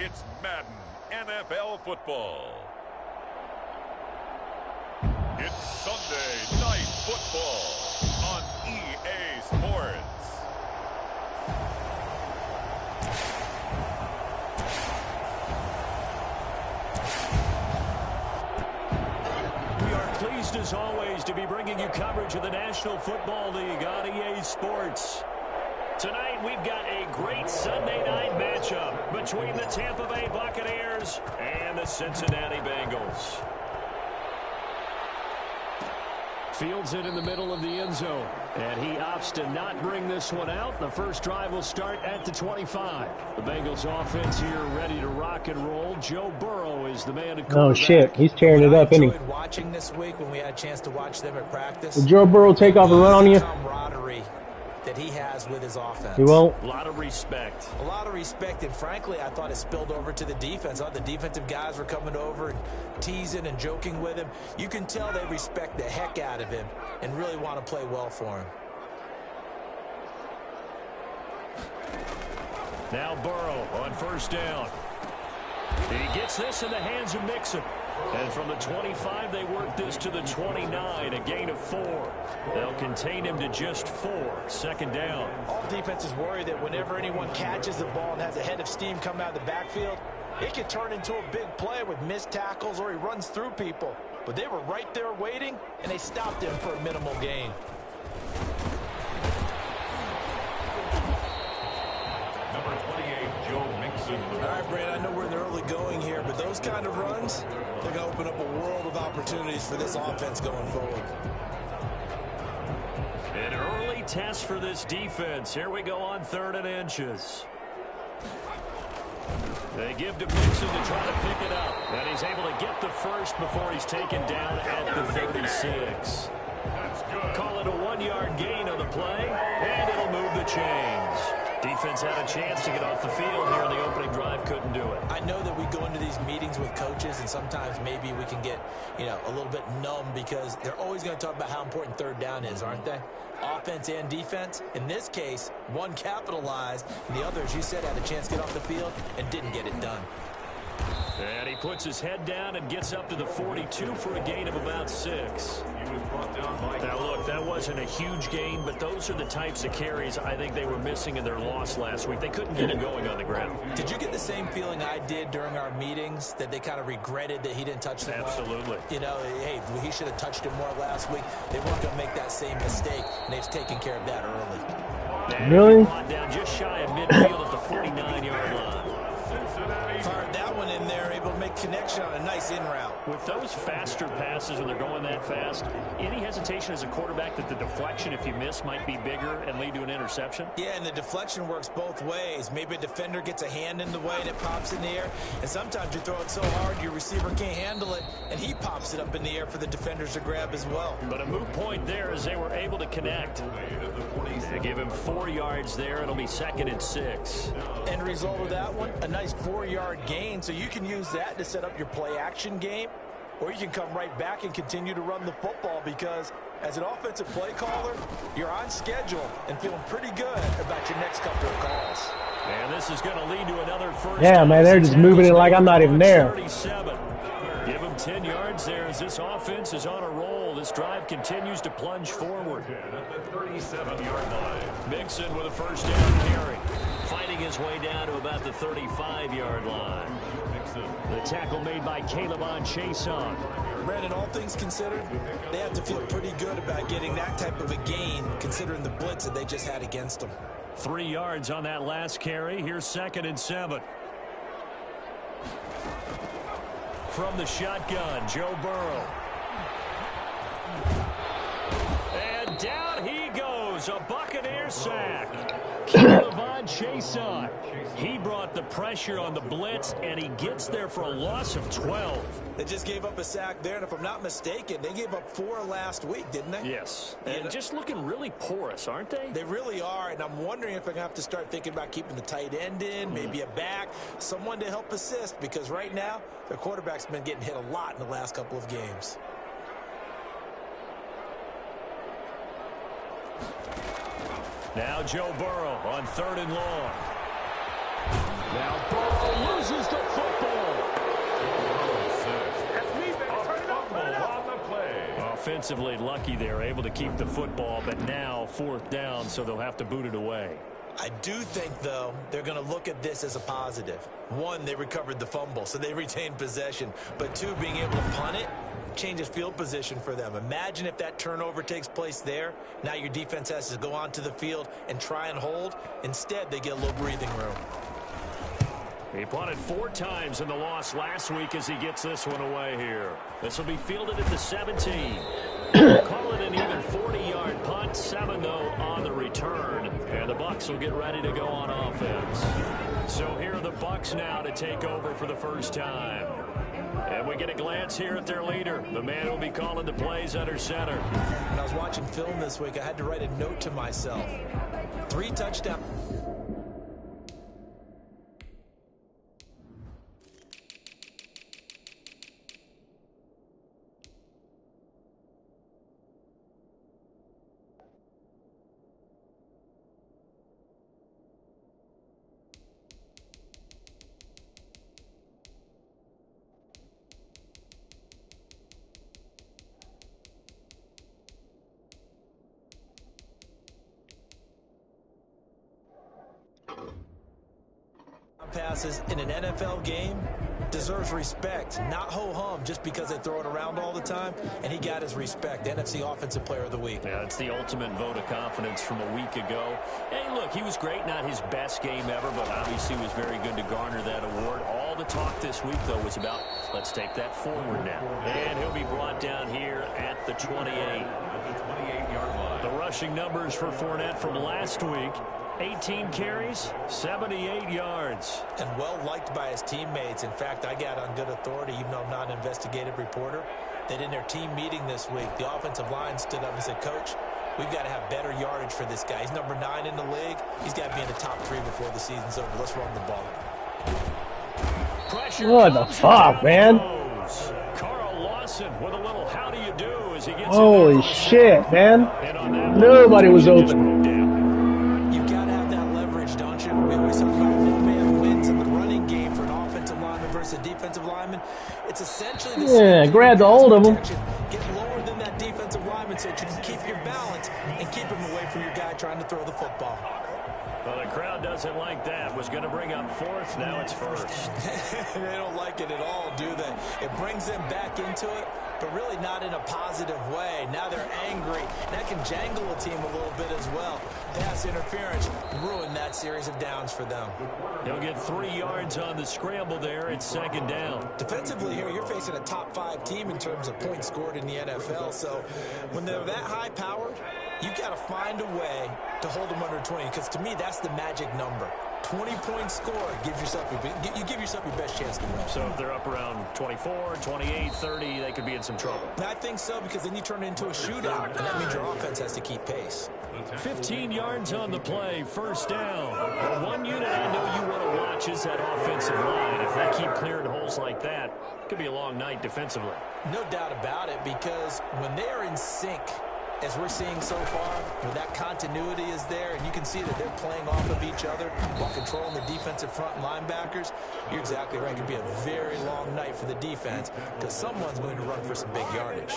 It's Madden NFL football. It's Sunday Night Football on EA Sports. We are pleased as always to be bringing you coverage of the National Football League on EA Sports. Tonight we've got a great Sunday night matchup between the Tampa Bay Buccaneers and the Cincinnati Bengals. Fields it in the middle of the end zone, and he opts to not bring this one out. The first drive will start at the 25. The Bengals offense here ready to rock and roll. Joe Burrow is the man to quarterback. Oh shit, he's tearing it up, isn't he? I enjoyed watching this week when we had a chance to watch them at practice. Will Joe Burrow take off and run on you? Camaraderie that he has with his offense. He won't. A lot of respect. A lot of respect, and frankly, I thought it spilled over to the defense. I thought the defensive guys were coming over and teasing and joking with him. You can tell they respect the heck out of him and really want to play well for him. Now Burrow on first down. He gets this in the hands of Mixon. And from the 25, they work this to the 29, a gain of 4. They'll contain him to just 4. Second down. All defenses worry that whenever anyone catches the ball and has a head of steam coming out of the backfield, it can turn into a big play with missed tackles or he runs through people. But they were right there waiting, and they stopped him for a minimal gain. Number 28, Joe Mixon. All right, Brad, I know we're in the early going here, but those kind of runs, they're going to open up a world of opportunities for this offense going forward. An early test for this defense. Here we go on 3rd and inches. They give to Mixon to try to pick it up. And he's able to get the first before he's taken down at the 36. Call it a 1-yard gain on the play, and it'll move the chains. Defense had a chance to get off the field here in the opening drive, couldn't do it. I know that we go into these meetings with coaches, and sometimes maybe we can get, a little bit numb because they're always going to talk about how important 3rd down is, aren't they? Offense and defense. In this case, one capitalized, and the other, as you said, had a chance to get off the field and didn't get it done. And he puts his head down and gets up to the 42 for a gain of about 6. Now, look, that wasn't a huge gain, but those are the types of carries I think they were missing in their loss last week. They couldn't get it going on the ground. Did you get the same feeling I did during our meetings, that they kind of regretted that he didn't touch the ball? Absolutely. Hey, he should have touched it more last week. They weren't going to make that same mistake, and they've taken care of that early. And really? Down just shy of midfield at the 49-yard line. Fired that one in there, able to make connection on a nice in route. With those faster passes when they're going that fast, any hesitation as a quarterback that the deflection, if you miss, might be bigger and lead to an interception? Yeah, and the deflection works both ways. Maybe a defender gets a hand in the way and it pops in the air, and sometimes you throw it so hard your receiver can't handle it, and he pops it up in the air for the defenders to grab as well. But a moot point there as they were able to connect. They give him 4 yards there. It'll be 2nd and 6. End result of that one, a nice 4-yard gain, so you can use that to set up your play-action game, or you can come right back and continue to run the football because as an offensive play caller, you're on schedule and feeling pretty good about your next couple of calls. And this is going to lead to another first. Yeah, man, they're just moving it like I'm not even there. 37. Give him 10 yards there as this offense is on a roll. This drive continues to plunge forward. At the 37-yard line. Mixon with a first down carry. Fighting his way down to about the 35-yard line. The tackle made by Caleb Chason. Brandon, all things considered, they have to feel pretty good about getting that type of a gain considering the blitz that they just had against them. 3 yards on that last carry. Here's 2nd and 7. From the shotgun, Joe Burrow. And down he goes, a Buccaneer sack. Caleb Chason. He brought the pressure on the blitz, and he gets there for a loss of 12. They just gave up a sack there, and if I'm not mistaken, they gave up 4 last week, didn't they? Yes. And just looking really porous, aren't they? They really are, and I'm wondering if I'm going to have to start thinking about keeping the tight end in, maybe a back, someone to help assist, because right now, their quarterback's been getting hit a lot in the last couple of games. Now Joe Burrow on 3rd and long. Now Burrow loses the football. On the play. Offensively lucky they're able to keep the football, but now 4th down, so they'll have to boot it away. I do think, though, they're going to look at this as a positive. 1, they recovered the fumble, so they retained possession. But 2, being able to punt it changes field position for them. Imagine if that turnover takes place there. Now your defense has to go onto the field and try and hold. Instead, they get a little breathing room. He punted 4 times in the loss last week as he gets this one away here. This will be fielded at the 17. Call it an even 40-yard punt. 7, though, on the return. And the Bucs will get ready to go on offense. So here are the Bucs now to take over for the first time. And we get a glance here at their leader, the man who will be calling the plays under center. When I was watching film this week, I had to write a note to myself. 3 touchdowns. Passes in an NFL game deserves respect, not ho-hum just because they throw it around all the time, and he got his respect. NFC Offensive Player of the Week. Yeah, it's the ultimate vote of confidence from a week ago. Hey, look, he was great, not his best game ever, but obviously was very good to garner that award. All the talk this week, though, was about let's take that forward now. And he'll be brought down here at the 28. The 28-yard line. The rushing numbers for Fournette from last week. 18 carries, 78 yards. And well liked by his teammates. In fact, I got on good authority, even though I'm not an investigative reporter, that in their team meeting this week, the offensive line stood up and said, Coach, we've got to have better yardage for this guy. He's number 9 in the league. He's got to be in the top 3 before the season's over. Let's run the ball. Pressure. What the fuck, man? Carl Lawson with a little how do you do as he gets Holy shit, man. Nobody was open. You've got to have that leverage, don't you? We always talk about no-man wins in the running game for an offensive lineman versus a defensive lineman. It's essentially the same thing. Grab the hold of him. Get lower than that defensive lineman so that you can keep your balance and keep him away from your guy trying to throw the football. Well, the crowd doesn't like that. Was going to bring up 4th. Now it's 1st. They don't like it at all, do they? It brings them back into it, but really not in a positive way. Now they're angry. That can jangle a team a little bit as well. Pass interference ruined that series of downs for them. He'll get 3 yards on the scramble there. It's 2nd down. Defensively here, you're facing a top 5 team in terms of points scored in the NFL. So when they're that high-powered, you've got to find a way to hold them under 20, because to me, that's the magic number. 20-point score gives yourself you give yourself your best chance to win. So if they're up around 24, 28, 30, they could be in some trouble. I think so, because then you turn it into a shootout, and that means your offense has to keep pace. 15 yards on the play, 1st down. Well, one unit I know you want to watch is that offensive line. If they keep clearing holes like that, it could be a long night defensively. No doubt about it, because when they are in sync, as we're seeing so far, when that continuity is there, and you can see that they're playing off of each other while controlling the defensive front linebackers, you're exactly right. It could be a very long night for the defense, because someone's going to run for some big yardage.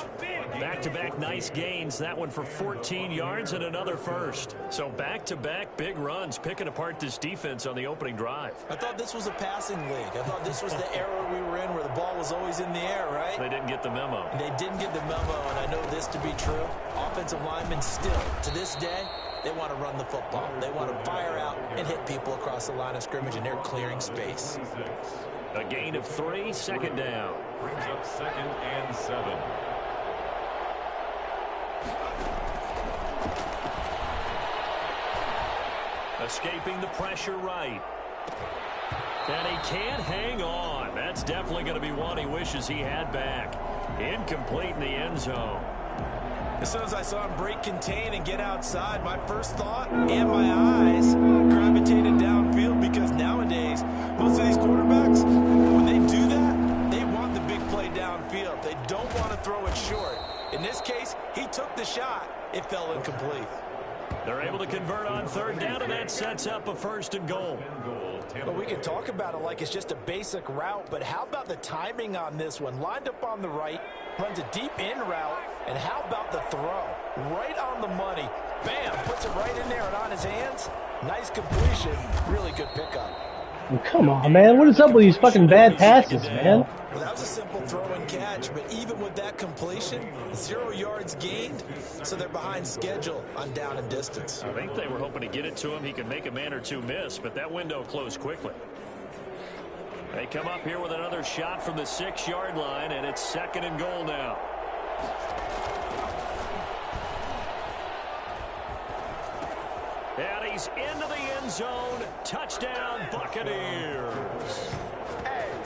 Back-to-back nice gains. That one for 14 yards and another 1st. So back-to-back big runs, picking apart this defense on the opening drive. I thought this was a passing league. I thought this was the era we were in where the ball was always in the air, right? They didn't get the memo. They didn't get the memo, and I know this to be true. Offensive linemen still, to this day, they want to run the football. They want to fire out and hit people across the line of scrimmage, and they're clearing space. A gain of 3, 2nd down. Brings up 2nd and 7. Escaping the pressure right. And he can't hang on. That's definitely going to be one he wishes he had back. Incomplete in the end zone. As soon as I saw him break contain and get outside, my first thought and my eyes gravitated downfield, because nowadays, most of these quarterbacks, when they do that, they want the big play downfield. They don't want to throw it short. In this case, he took the shot. It fell incomplete. They're able to convert on 3rd down, and that sets up a 1st and goal. Tampa Well, we can Bay. talk about it like it's just a basic route, but how about the timing on this one? Lined up on the right, runs a deep in route, and how about the throw? Right on the money. Bam, puts it right in there and on his hands. Nice completion. Really good pickup. Oh, come on, man. What is up with these fucking bad passes, man? Well, that was a simple throw and catch, but even with that completion, 0 yards gained, so they're behind schedule on down and distance. I think they were hoping to get it to him. He could make a man or two miss, but that window closed quickly. They come up here with another shot from the 6-yard line, and it's 2nd and goal now. And he's into the end zone. Touchdown, Buccaneers.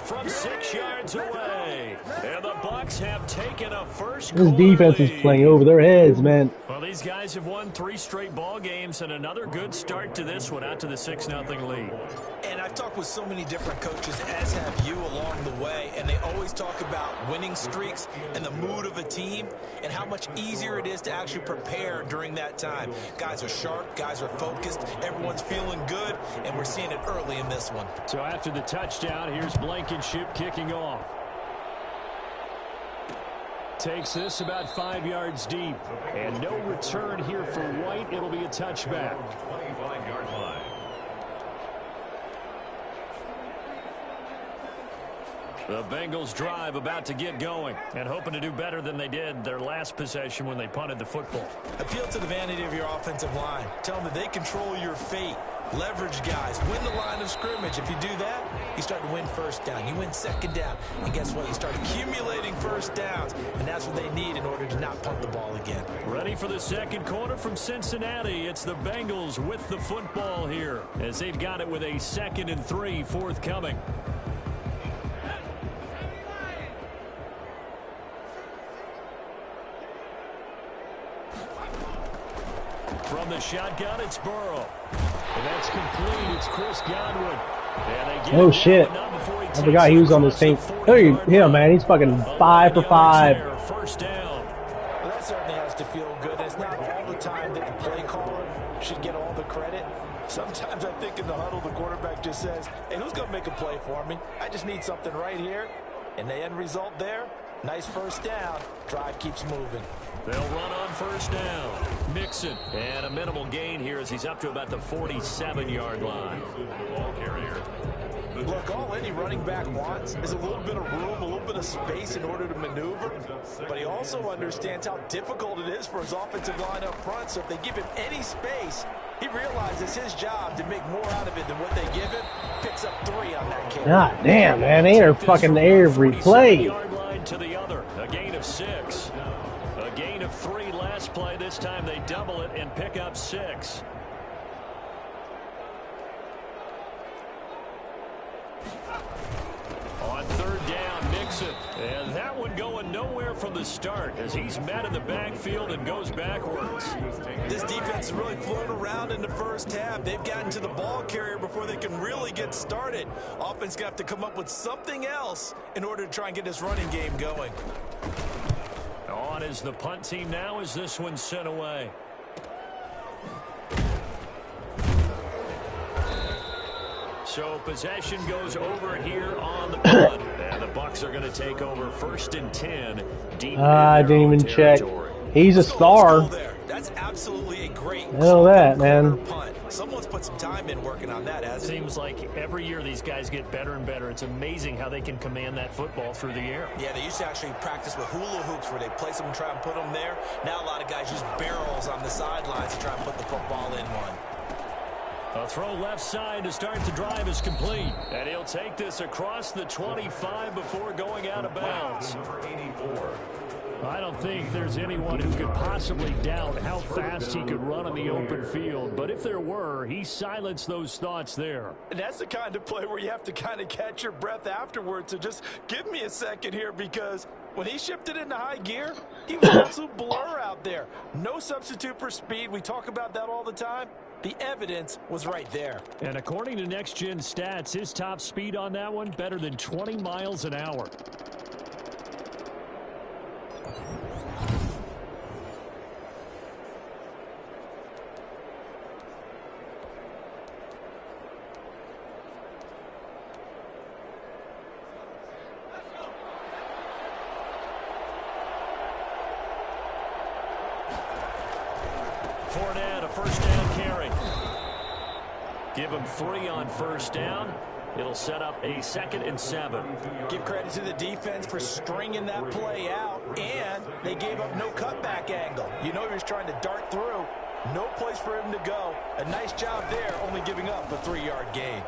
From 6 yards away. And the Bucs have taken a first This quarter defense lead. is playing over their heads, man. Well, these guys have won 3 straight ball games and another good start to this one out to the 6-0 lead. And I've talked with so many different coaches, as have you along the way, and they always talk about winning streaks and the mood of a team and how much easier it is to actually prepare during that time. Guys are sharp, guys are focused, everyone's feeling good, and we're seeing it early in this one. So after the touchdown, here's Blankenship kicking off. Takes this about 5 yards deep. And no return here for White. It'll be a touchback. 25-yard line. The Bengals drive about to get going and hoping to do better than they did their last possession when they punted the football. Appeal to the vanity of your offensive line. Tell them that they control your fate. Leverage guys. Win the line of scrimmage. If you do that, you start to win first down. You win second down. And guess what? You start accumulating first downs. And that's what they need in order to not punt the ball again. Ready for the second quarter from Cincinnati. It's the Bengals with the football here as they've got it with a 2nd and 3 forthcoming. From the shotgun, it's Burrow. And that's complete. It's Chris Godwin. And they get Oh, shit. I forgot he was on the same. Hey, yeah, man. He's fucking 5 for 5. First down. Well, that certainly has to feel good. It's not all the time that the play caller should get all the credit. Sometimes I think in the huddle, the quarterback just says, hey, who's going to make a play for me? I just need something right here. And the end result there, nice first down. Drive keeps moving. They'll run on first down. Mixon. And a minimal gain here as he's up to about the 47-yard line. Ball carrier. Look, all any running back wants is a little bit of room, a little bit of space in order to maneuver. But he also understands how difficult it is for his offensive line up front. So if they give him any space, he realizes it's his job to make more out of it than what they give him. Picks up 3 on that carry. God damn, man. They are fucking every play. 47-yard line to the other. A gain of 6. A gain of 3 last play. This time they double it and pick up 6. On third down, Mixon. And that one going nowhere from the start as he's met in the backfield and goes backwards. This defense is really flown around in the first half. They've gotten to the ball carrier before they can really get started. Offense going to have to come up with something else in order to try and get this running game going. On is the punt team now as this one's sent away. So possession goes over here on the punt. And the Bucs are going to take over 1st and 10. Deep I didn't even check. He's a star. That's absolutely a great I know that, man. punt. Someone's put some time in working on that, hasn't it? Seems like every year these guys get better and better. It's amazing how they can command that football through the air. Yeah, they used to actually practice with hula hoops where they place them and try and put them there. Now a lot of guys use barrels on the sidelines to try and put the football in one. A throw left side to start the drive is complete. And he'll take this across the 25 before going out of bounds. Number 84. I don't think there's anyone who could possibly doubt how fast he could run on the open field. But if there were, he silenced those thoughts there. And that's the kind of play where you have to kind of catch your breath afterwards. So just give me a second here, because when he shifted into high gear, he was an absolute blur out there. No substitute for speed. We talk about that all the time. The evidence was right there. And according to Next Gen Stats, his top speed on that one, better than 20 miles an hour. Fournette, a first down carry. Give him 3 on first down. It'll set up a 2nd and 7. Give credit to the defense for stringing that play out, and they gave up no cutback angle. You know he was trying to dart through. No place for him to go. A nice job there, only giving up a 3-yard gain.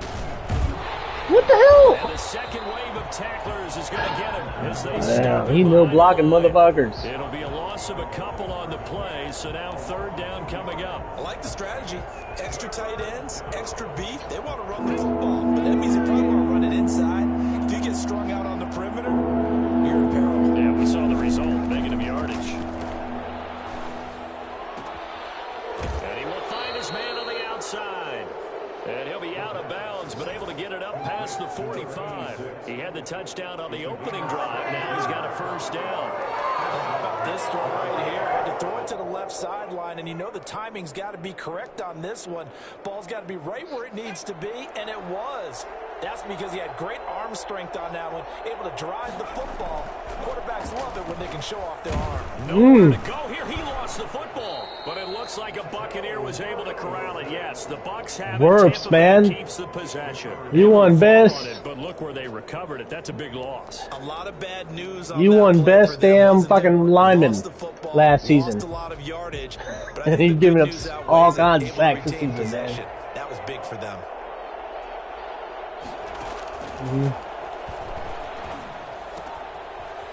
What the hell? And the second wave of tacklers is going to get him as they start. He no blocking motherfuckers. It'll be a loss of a couple on the play, so now 3rd down coming up. I like the strategy. Extra tight ends, extra beef. They want to run the football, but that means they probably want to run it inside. If you get strung out on the perimeter, you're in peril. Yeah, we saw the result. Negative yardage. And he will find his man on the outside. And he'll be out of bounds, but able to get it up past the 45. He had the touchdown on the opening drive. Now he's got a first down. How about this throw right here? Had to throw it to the left sideline, and you know the timing's got to be correct on this one. Ball's got to be right where it needs to be, and it was. That's because he had great arm strength on that one, able to drive the football. Quarterbacks love it when they can show off their arm. Nowhere to go here. He lost the football, but it looks like a Buccaneer was able to corral it. Yes, the Bucs have it. Works, man. Keeps the possession. You won best. But look where they recovered it. That's a big loss. A lot of bad news on You that won play best for them, damn wasn't fucking it? lineman Lost the football, last season. lost a lot of yardage, but I And think he's the giving good up news outweighs all it, kinds of able to sacks this retain season, man. possession. That was big for them.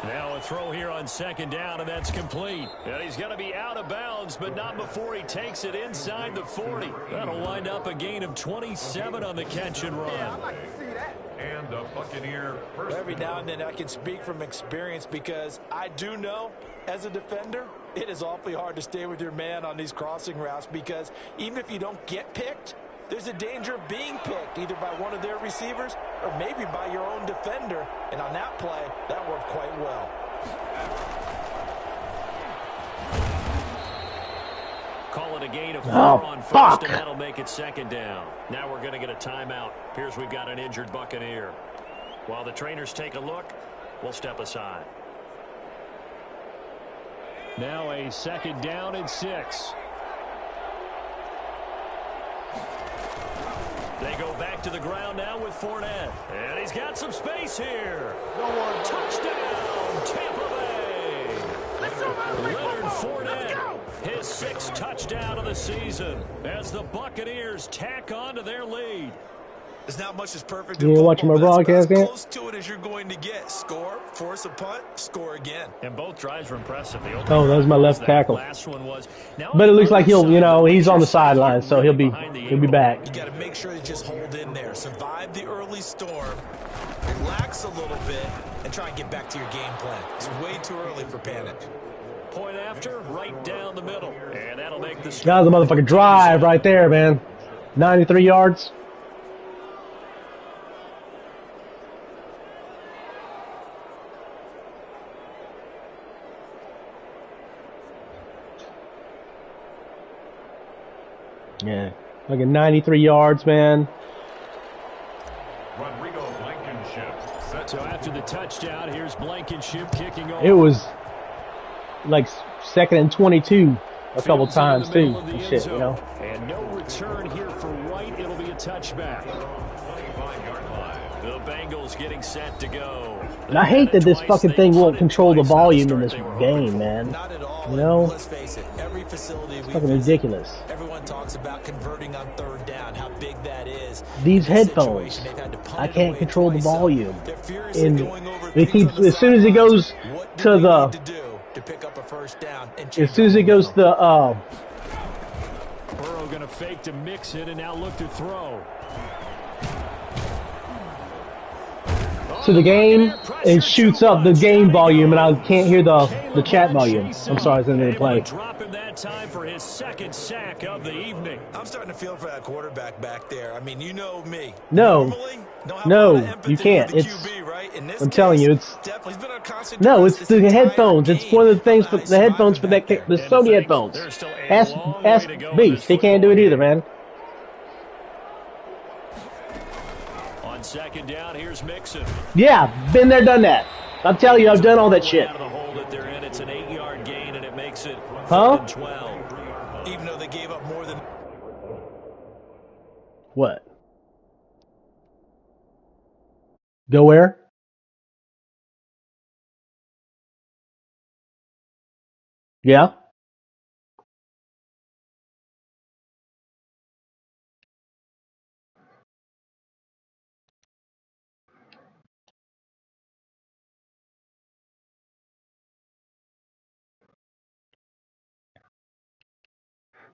Now a throw here on 2nd down, and that's complete. And he's going to be out of bounds, but not before he takes it inside the 40. That'll wind up a gain of 27 on the catch and run. Yeah, I'd like to see that. And the Buccaneer first. Every now and then I can speak from experience because I do know as a defender it is awfully hard to stay with your man on these crossing routes because even if you don't get picked, there's a danger of being picked either by one of their receivers or maybe by your own defender. And on that play, that worked quite well. Call it a gain of 4 Oh, on first, fuck. and that'll make it 2nd down. Now we're going to get a timeout. Appears we've got an injured Buccaneer. While the trainers take a look, we'll step aside. Now a 2nd down and 6. They go back to the ground now with Fournette. And he's got some space here. Touchdown, Tampa Bay. Leonard Fournette, his 6th touchdown of the season as the Buccaneers tack on to their lead. There's not much that's perfect. You watching my broadcast, man? man? Close to it as you're going to get. Score, force a punt, score again. And both drives were impressive. Oh, that was my left tackle. Last one was. Now But it looks like he'll, you know, he's on the sideline, so he'll be back. You got to make sure you just hold in there, survive the early storm, relax a little bit, and try and get back to your game plan. It's way too early for panic. Point after, right down the middle, and that'll make the. That was a motherfucking drive right there, man. 93 yards. Yeah, like 93 yards, man. Rodrigo Blankenship. So after the touchdown, here's Blankenship kicking off. It was like 2nd and 22 a couple times too. And shit, you know. And no return here for White. It'll be a touchback. 25-yard line. The Bengals getting set to go. And I hate that this fucking thing won't control the volume in this game, man. Not at all. You know? Let's face it, every facility we Fucking visit, ridiculous. everyone talks about converting on 3rd down, how big that is. These In this headphones, situation, they've had to punt I it can't away control the twice up. volume. They're furiously And going over it things keeps, on the as soon as it sidelines. goes What do to we the, need to do to pick up a first down and as change soon as our it goes to momentum? the, Burrow going to fake to mix it and now look to throw. to the game, it shoots up the game volume, and I can't hear the chat volume. I'm sorry, it's in the play. Drop him that time for his 2nd sack of the evening. I'm starting to feel for that quarterback back there. I mean, you know me. No. Normally, don't have No, a lot of empathy you can't. for the It's- QB, right? In this I'm telling case, you, it's definitely he's been on constant no, drives it's this the entire headphones. It's game. one of the things for Nice the headphones for driving that back there. the Sony headphones. There's still a Ask long ask way to go in Beast. this He can't do it football either, man. On 2nd down, here's Mixon. Yeah, been there, done that. I'm telling you, I've done all that shit. Out of the hole that they're in, it's an 8-yard gain, and it makes it Huh? 12. Even though they gave What? Go where? Yeah?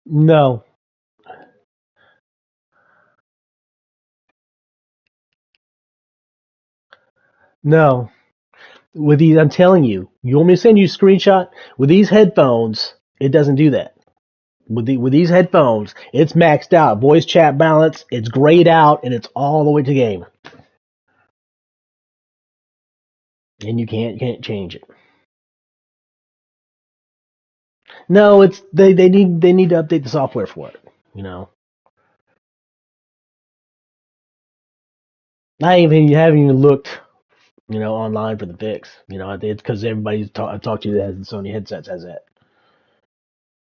No. No. With these, I'm telling you. You want me to send you a screenshot? With these headphones, it doesn't do that. With these headphones, it's maxed out. Voice chat balance, it's grayed out, and it's all the way to game. And you can't change it. No, it's they need to update the software for it. You know. I haven't even looked, online for the fix. It's because everybody I talked to that has the Sony headsets has that.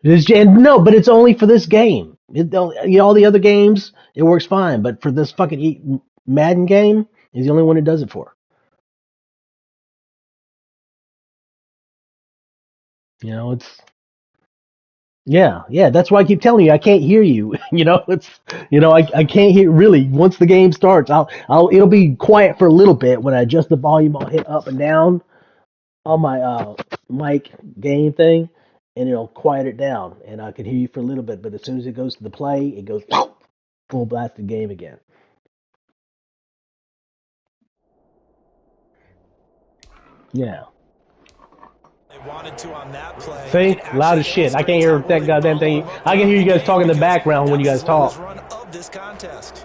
No, but it's only for this game. All the other games, it works fine. But for this fucking Madden game, is the only one it does it for. It's yeah. That's why I keep telling you I can't hear you. I can't hear really. Once the game starts, it'll be quiet for a little bit when I adjust the volume. I'll hit up and down on my mic game thing, and it'll quiet it down, and I can hear you for a little bit. But as soon as it goes to the play, it goes full blasted game again. Yeah. They wanted to on that play. See, loud as shit. I can't hear that goddamn thing. I can hear you guys talking in the background when you guys talk. Run of this contest.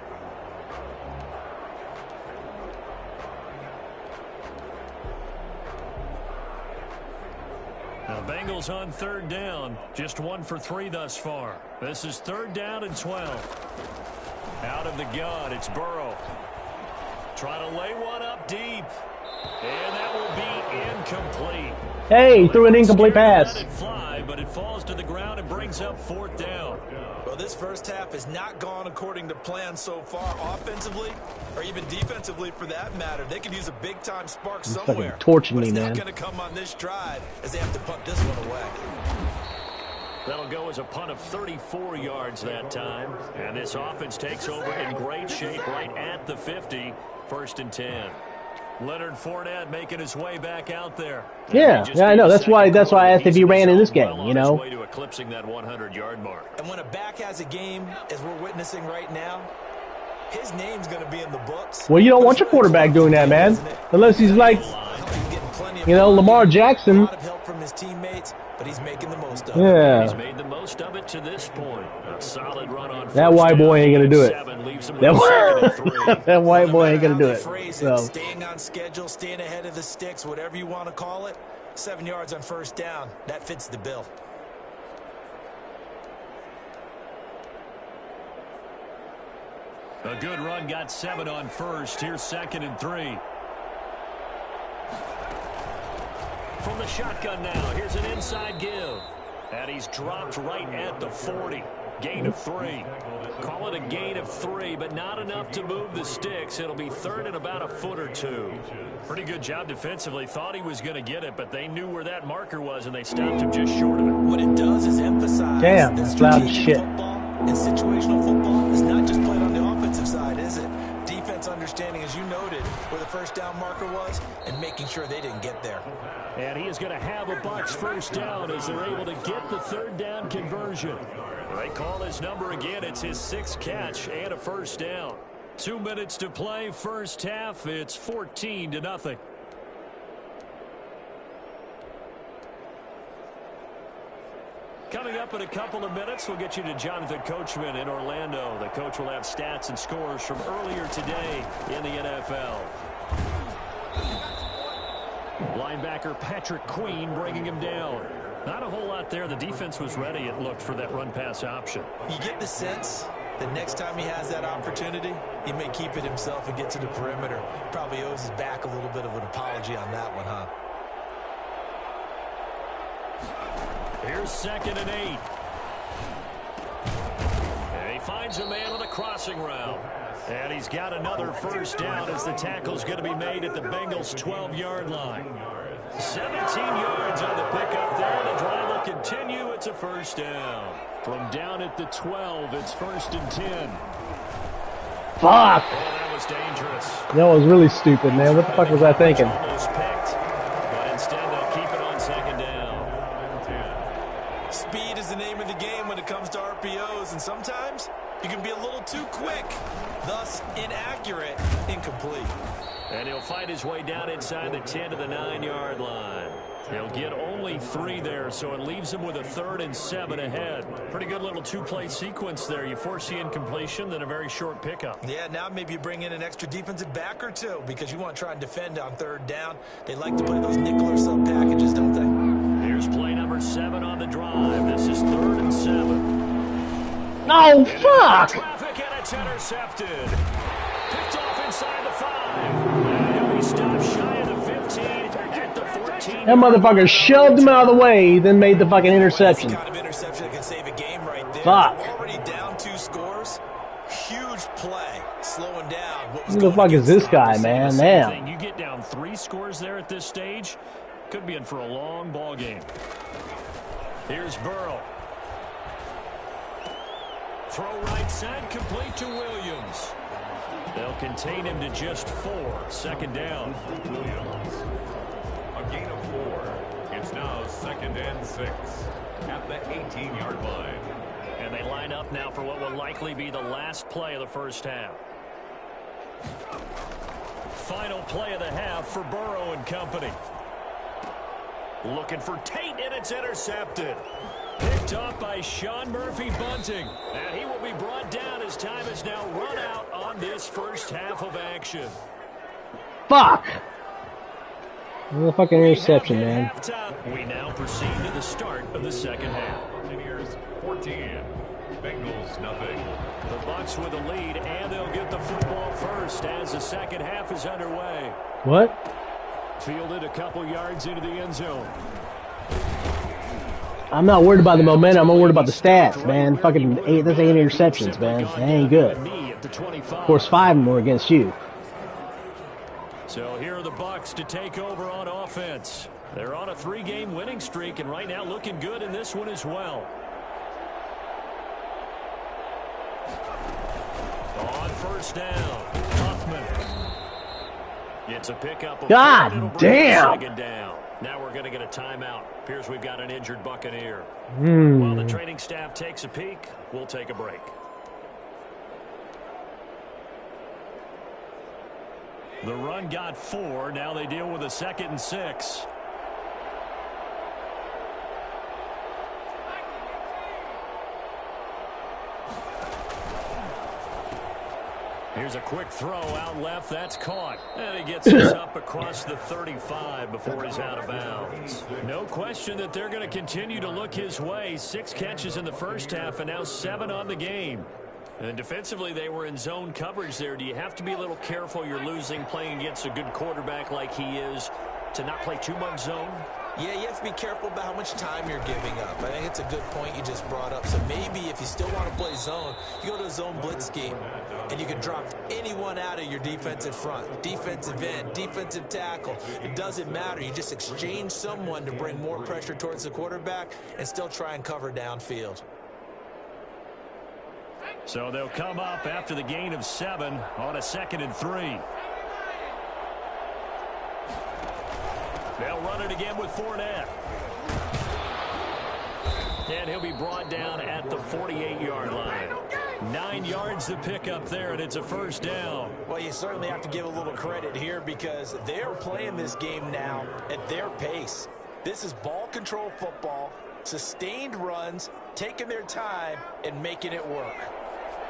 Now, Bengals on third down. Just 1 for 3 thus far. This is 3rd down and 12. Out of the gun, it's Burrow. Trying to lay one up deep. And that will be incomplete. Hey, threw an incomplete pass. It fly, but it falls to the ground and brings up 4th down. Well, this first half has not gone according to plan so far, offensively or even defensively for that matter. They could use a big-time spark somewhere. Fucking torching me, man. man. It's not going to come on this drive as they have to punt this one away. That'll go as a punt of 34 yards that time. And this offense takes over in great shape right at the 50. 1st and 10. Leonard Fournette making his way back out there. Yeah, I know. That's why I asked if he ran in this game, Way to eclipsing that 100-yard mark. And when a back has a game, as we're witnessing right now, his name's going to be in the books. Well, you don't want your quarterback doing that, man. Unless he's like, Lamar Jackson. A lot of help from his teammates, but he's making the most of it. Yeah. He's made the most of it to this point. A solid run on that white boy ain't going to do it. That white boy ain't going to do it. So. Staying on schedule, staying ahead of the sticks, whatever you want to call it. 7 yards on 1st down. That fits the bill. A good run got 7 on 1st. Here's 2nd and 3. From the shotgun now, here's an inside give. And he's dropped right at the 40. Gain of 3. Call it a gain of 3, but not enough to move the sticks. It'll be 3rd and about a foot or 2. Pretty good job defensively. Thought he was going to get it, but they knew where that marker was, and they stopped him just short of it. What it does is emphasize Damn, that loud as strategic shit. football and situational football is not just played on the offensive side, is it? Defense understanding, as you noted, where the 1st down marker was and making sure they didn't get there. And he is going to have a Bucs 1st down as they're able to get the 3rd down conversion. They call his number again. It's his 6th catch and a 1st down. 2 minutes to play, 1st half. It's 14-0. Coming up in a couple of minutes, we'll get you to Jonathan Coachman in Orlando. The coach will have stats and scores from earlier today in the NFL. Linebacker Patrick Queen bringing him down. Not a whole lot there. The defense was ready, it looked, for that run-pass option. You get the sense that next time he has that opportunity, he may keep it himself and get to the perimeter. Probably owes his back a little bit of an apology on that one, huh? Here's 2nd and 8. And he finds a man on the crossing route. And he's got another first down as the tackle's going to be made at the Bengals' 12-yard line. 17 yards on the pickup there. The drive will continue. It's a first down. From down at the 12, it's 1st and 10. Fuck! Oh, that was dangerous. That was really stupid, man. What the fuck was I thinking? Almost picked, but instead they'll keep it on 2nd down. Speed is the name of the game when it comes to RPOs, and sometimes you can be a little too quick, thus inaccurate, incomplete. And he'll fight his way down inside the 10 to the 9-yard line. He'll get only 3 there, so it leaves him with a 3rd and 7 ahead. Pretty good little 2-play sequence there. You force the incompletion, then a very short pickup. Yeah, now maybe you bring in an extra defensive back or two because you want to try and defend on 3rd down. They like to play those nickel or sub packages, don't they? Here's play number 7 on the drive. This is 3rd and 7. No, fuck! Traffic, and it's intercepted. Picked off inside the 5. And he'll be stopped shy of the 15 at the 14. That motherfucker shoved him out of the way, then made the fucking interception. Well, that's the kind of interception that can save a game right there. Fuck. Already down 2 scores. Huge play. Slowing down. What was Who the fuck is this guy, man? Damn. You get down 3 scores there at this stage. Could be in for a long ball game. Here's Burrow. Throw right side, complete to Williams. They'll contain him to just 4. 2nd down. Williams. A gain of 4. It's now 2nd and 6 at the 18-yard line. And they line up now for what will likely be the last play of the first half. Final play of the half for Burrow and company. Looking for Tate, and it's intercepted. Picked off by Sean Murphy-Bunting. And he will be brought down as time is now run out on this first half of action. Fuck! What a fucking interception, man. We now proceed to the start of the second half. Buccaneers 14. Bengals nothing. The Bucs with the lead, and they'll get the football first as the second half is underway. What? Fielded a couple yards into the end zone. I'm not worried about the momentum. I'm worried about the stats, man. Fucking 8 interceptions, man. That ain't good. Of course, 5 of them were against you. So here are the Bucs to take over on offense. They're on a 3-game winning streak, and right now looking good in this one as well. On first down, Huffman. It's a pickup of God damn! 2nd down. Now we're going to get a timeout. Appears we've got an injured Buccaneer. While the training staff takes a peek, we'll take a break. The run got 4. Now they deal with a 2nd and 6. Here's a quick throw out left. That's caught. And he gets us up across the 35 before he's out of bounds. No question that they're going to continue to look his way. 6 catches in the first half and now 7 on the game. And defensively, they were in zone coverage there. Do you have to be a little careful? You're losing playing against a good quarterback like he is to not play too much zone? Yeah, you have to be careful about how much time you're giving up. I think it's a good point you just brought up. So maybe if you still want to play zone, you go to a zone blitz scheme, and you can drop anyone out of your defensive front, defensive end, defensive tackle. It doesn't matter. You just exchange someone to bring more pressure towards the quarterback and still try and cover downfield. So they'll come up after the gain of 7 on a 2nd and 3. They'll run it again with Fournette. And he'll be brought down at the 48-yard line. 9 yards to pick up there, and it's a first down. Well, you certainly have to give a little credit here because they're playing this game now at their pace. This is ball control football, sustained runs, taking their time, and making it work.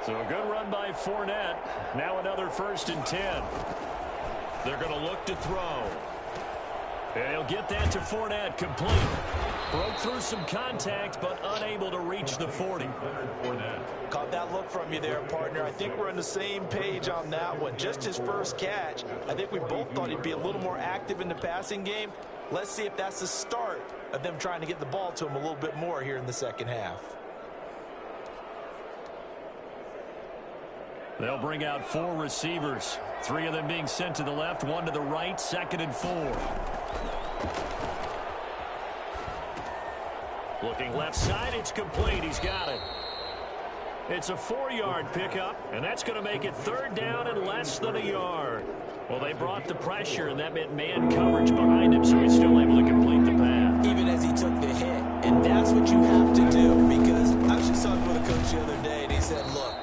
So a good run by Fournette. Now another 1st and 10. They're going to look to throw. And he'll get that to Fournette, complete. Broke through some contact, but unable to reach the 40. Caught that look from you there, partner. I think we're on the same page on that one. Just his first catch. I think we both thought he'd be a little more active in the passing game. Let's see if that's the start of them trying to get the ball to him a little bit more here in the second half. They'll bring out 4 receivers. 3 of them being sent to the left, 1 to the right, 2nd and 4. Looking left side, it's complete. He's got it. It's a 4-yard pickup, and that's going to make it 3rd down and less than a yard. Well, they brought the pressure, and that meant man coverage behind him, so he's still able to complete the pass. Even as he took the hit, and that's what you have to do, because I was just talking with a coach the other day, and he said, look,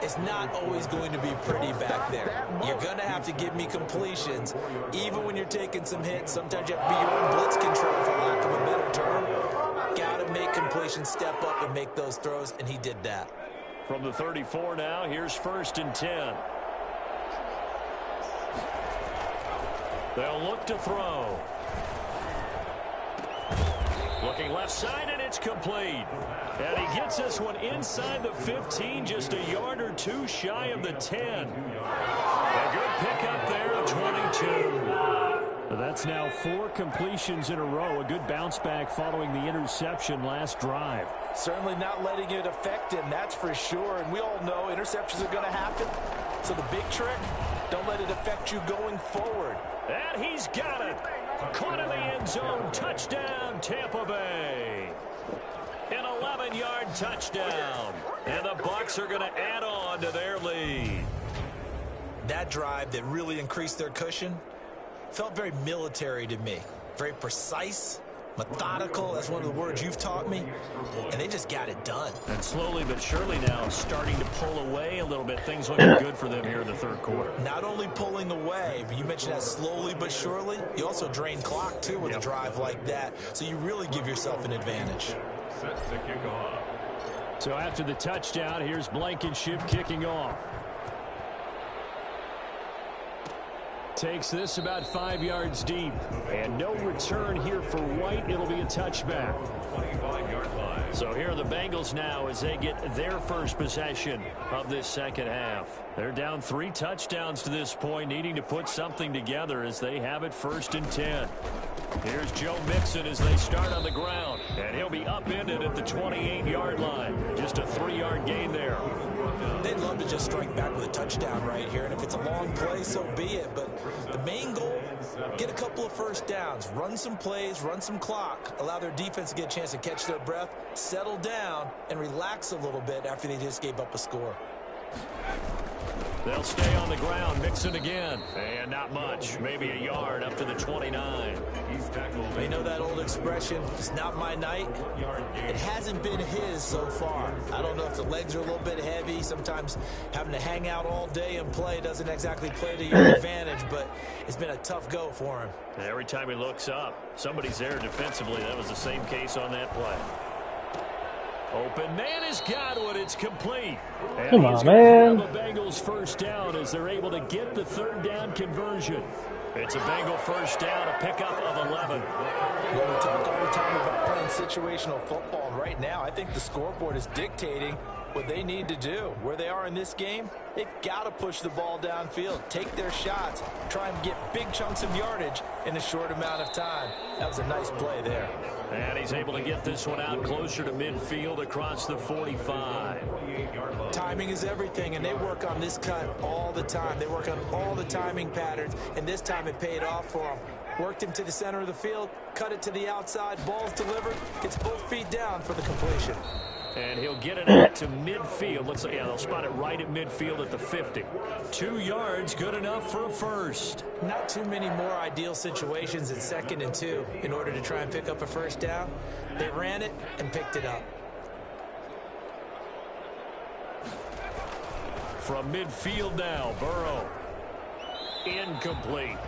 it's not always going to be pretty back there. You're going to have to give me completions, even when you're taking some hits. Sometimes you have to be your own blitz control, for lack of a better term. Got to make completions, step up, and make those throws, and he did that. From the 34 now, here's 1st and 10. They'll look to throw. Looking left side, and it's complete. And he gets this one inside the 15, just a yard or 2 shy of the 10. A good pickup there of 22. That's now 4 completions in a row. A good bounce back following the interception last drive. Certainly not letting it affect him, that's for sure. And we all know interceptions are going to happen. So the big trick, don't let it affect you going forward. And he's got it. Caught in the end zone. Touchdown, Tampa Bay. An 11-yard touchdown. And the Bucs are going to add on to their lead. That drive that really increased their cushion felt very military to me. Very precise, methodical. That's one of the words you've taught me. And they just got it done. And slowly but surely now starting to pull away a little bit. Things looking good for them here in the 3rd quarter. Not only pulling away, but you mentioned that slowly but surely. You also drain clock, too, with a drive like that. So you really give yourself an advantage. Set to kick off. So after the touchdown, here's Blankenship kicking off. Takes this about 5 yards deep. And no return here for White. It'll be a touchback. 25-yard line. So here are the Bengals now as they get their first possession of this 2nd half. They're down 3 touchdowns to this point, needing to put something together as they have it 1st and 10. Here's Joe Mixon as they start on the ground. And he'll be upended at the 28-yard line. Just a 3-yard gain there. They'd love to just strike back with a touchdown right here. And if it's a long play, so be it. But the main goal, get a couple of 1st downs. Run some plays, run some clock. Allow their defense to get a chance to catch their breath, settle down, and relax a little bit after they just gave up a score. They'll stay on the ground. Mixon again. And not much. Maybe a yard up to the 29. He's tackled. You know that old expression, it's not my night? It hasn't been his so far. I don't know if the legs are a little bit heavy. Sometimes having to hang out all day and play doesn't exactly play to your advantage, but it's been a tough go for him. Every time he looks up, somebody's there defensively. That was the same case on that play. Open man has got one. It's complete. And Come on, man. The Bengals 1st down as they're able to get the 3rd down conversion. It's a Bengal 1st down, a pickup of 11. Well, we talk all the time about playing situational football. And right now, I think the scoreboard is dictating what they need to do. Where they are in this game, they've got to push the ball downfield, take their shots, try and get big chunks of yardage in a short amount of time. That was a nice play there. And he's able to get this one out closer to midfield across the 45. Timing is everything, and they work on this cut all the time. They work on all the timing patterns, and this time it paid off for them. Worked him to the center of the field, cut it to the outside, ball's delivered, gets both feet down for the completion. And he'll get it out to midfield. Looks like, yeah, they'll spot it right at midfield at the 50. 2 yards, good enough for a 1st. Not too many more ideal situations at 2nd and 2 in order to try and pick up a 1st down. They ran it and picked it up. From midfield now, Burrow. Incomplete.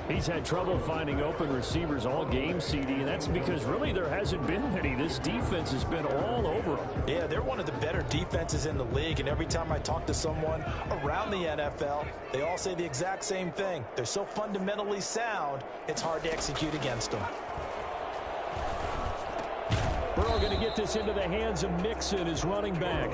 He's had trouble finding open receivers all game, CD, and that's because really there hasn't been many. This defense has been all over them. Yeah, they're one of the better defenses in the league, and every time I talk to someone around the NFL, they all say the exact same thing. They're so fundamentally sound, it's hard to execute against them. Burrow going to get this into the hands of Mixon, his running back.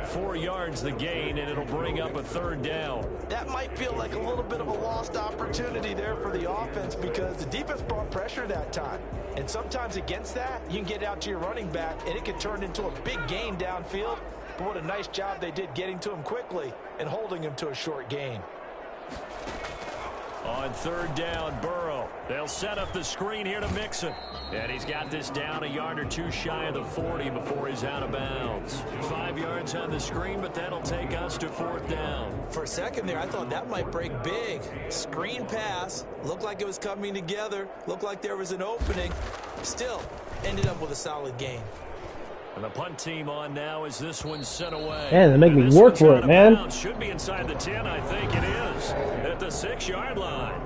4 yards the gain, and it'll bring up a 3rd down. That might feel like a little bit of a lost opportunity there for the offense because the defense brought pressure that time. And sometimes against that, you can get out to your running back, and it can turn into a big gain downfield. but what a nice job they did getting to him quickly and holding him to a short gain. On third down, Burrow. They'll set up the screen here to Mixon. And he's got this down a yard or two shy of the 40 before he's out of bounds. 5 yards on the screen, but that'll take us to fourth down. For a second there, I thought that might break big. Screen pass. Looked like it was coming together. Looked like there was an opening. Still, ended up with a solid gain. And the punt team on now as this one's sent away. Man, they make me work for it, man. Should be inside the 10, I think it is. At the 6-yard line.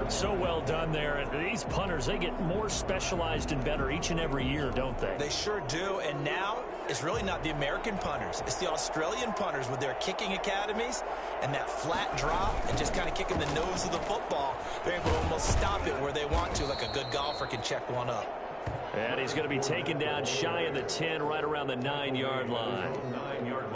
So well done there. And these punters, they get more specialized and better each and every year, don't they? They sure do. And now, it's really not the American punters. It's the Australian punters with their kicking academies and that flat drop and just kind of kicking the nose of the football. They're able to almost stop it where they want to, like a good golfer can check one up. And he's going to be taken down shy of the 10, right around the 9-yard line.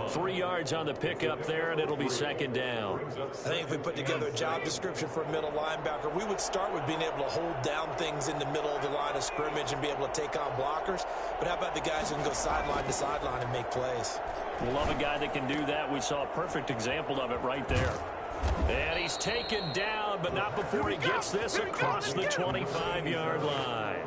3 yards on the pickup there, and it'll be second down. I think if we put together a job description for a middle linebacker, we would start with being able to hold down things in the middle of the line of scrimmage and be able to take on blockers. But how about the guys who can go sideline to sideline and make plays? We'll love a guy that can do that. We saw a perfect example of it right there. And he's taken down, but not before he gets this across the 25-yard line.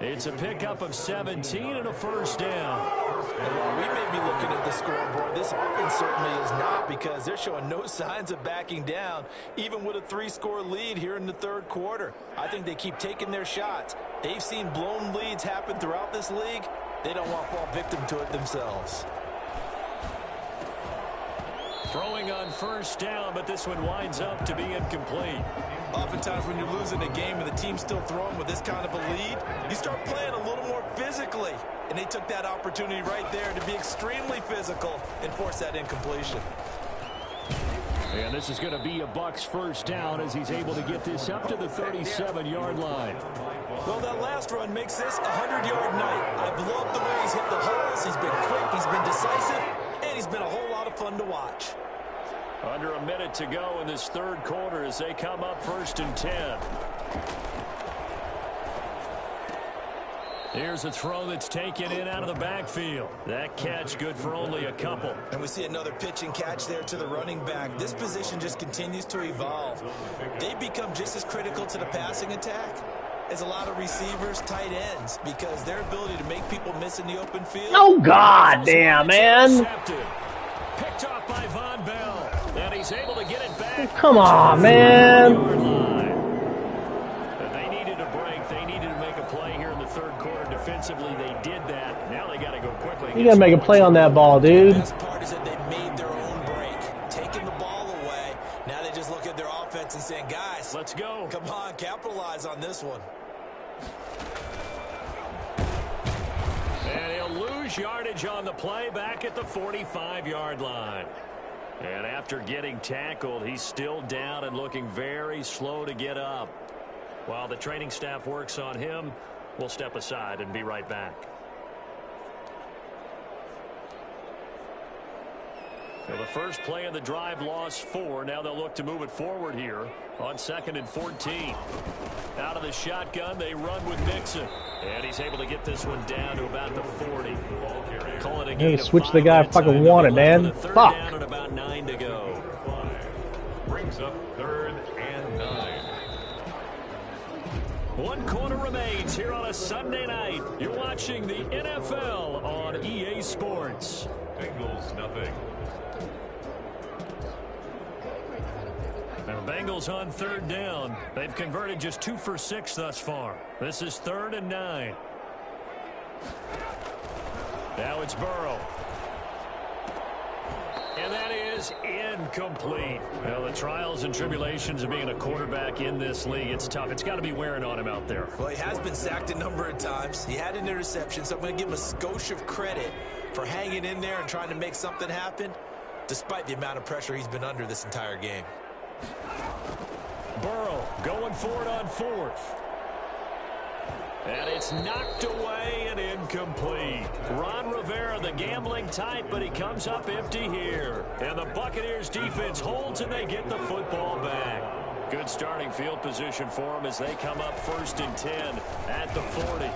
It's a pickup of 17 and a first down. And while we may be looking at the scoreboard, this offense certainly is not, because they're showing no signs of backing down, even with a 3-score lead here in the third quarter. I think they keep taking their shots. They've seen blown leads happen throughout this league. They don't want to fall victim to it themselves. Throwing on first down, but this one winds up to be incomplete. Oftentimes when you're losing a game and the team's still throwing with this kind of a lead, you start playing a little more physically. And they took that opportunity right there to be extremely physical and force that incompletion. And this is going to be a Bucs first down as he's able to get this up to the 37-yard line. Well, that last run makes this a 100-yard night. I've loved the way he's hit the holes. He's been quick, he's been decisive, and he's been a whole lot of fun to watch. Under a minute to go in this third quarter as they come up first and 10. Here's a throw that's taken in out of the backfield. That catch good for only a couple. And we see another pitch and catch there to the running back. This position just continues to evolve. They become just as critical to the passing attack as a lot of receivers, tight ends, because their ability to make people miss in the open field. Oh, God damn, man. Picked off by Von Bell. And he's able to get it back. Come on, man. They needed a break. They needed to make a play here in the third quarter. Defensively, they did that. Now they got to go quickly. You got to make a play on that ball, dude. The best part is that they made their own break, taking the ball away. Now they just look at their offense and saying, guys, let's go. Come on, capitalize on this one. And he'll lose yardage on the play back at the 45-yard line. And after getting tackled, he's still down and looking very slow to get up. While the training staff works on him, we'll step aside and be right back. So the first play of the drive lost 4. Now they'll look to move it forward here on 2nd and 14. Out of the shotgun, they run with Mixon. And he's able to get this one down to about the 40. Call it a gain of 5. Switch the guy I fucking wanted, man. Fuck. Down and about 9 to go. Brings up 3rd and 9. 1 quarter remains here on a Sunday night. You're watching the NFL on EA Sports. Bengals nothing. Now Bengals on 3rd down. They've converted just 2 for 6 thus far. This is 3rd and 9. Now it's Burrow. And that is incomplete. Well, the trials and tribulations of being a quarterback in this league, it's tough. It's got to be wearing on him out there. Well, he has been sacked a number of times. He had an interception, so I'm going to give him a skosh of credit for hanging in there and trying to make something happen, despite the amount of pressure he's been under this entire game. Burrow going for it on 4th. And it's knocked away and incomplete. Ron Rivera, the gambling type, but he comes up empty here. And the Buccaneers defense holds and they get the football back. Good starting field position for them as they come up 1st and 10 at the 40.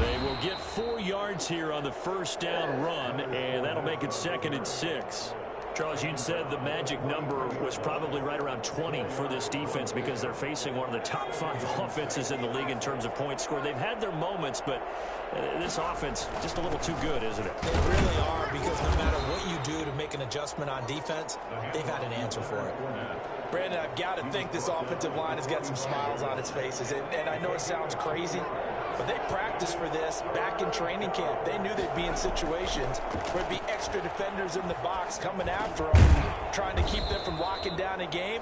They will get 4 yards here on the first down run, and that'll make it 2nd and 6. Charles, you said the magic number was probably right around 20 for this defense because they're facing one of the top 5 offenses in the league in terms of points scored. They've had their moments, but this offense just a little too good, isn't it? They really are, because no matter what you do to make an adjustment on defense, they've had an answer for it. Brandon, I've got to think this offensive line has got some smiles on its faces. And I know it sounds crazy, but they practiced for this back in training camp. They knew they'd be in situations where there'd be extra defenders in the box coming after them, trying to keep them from locking down a game.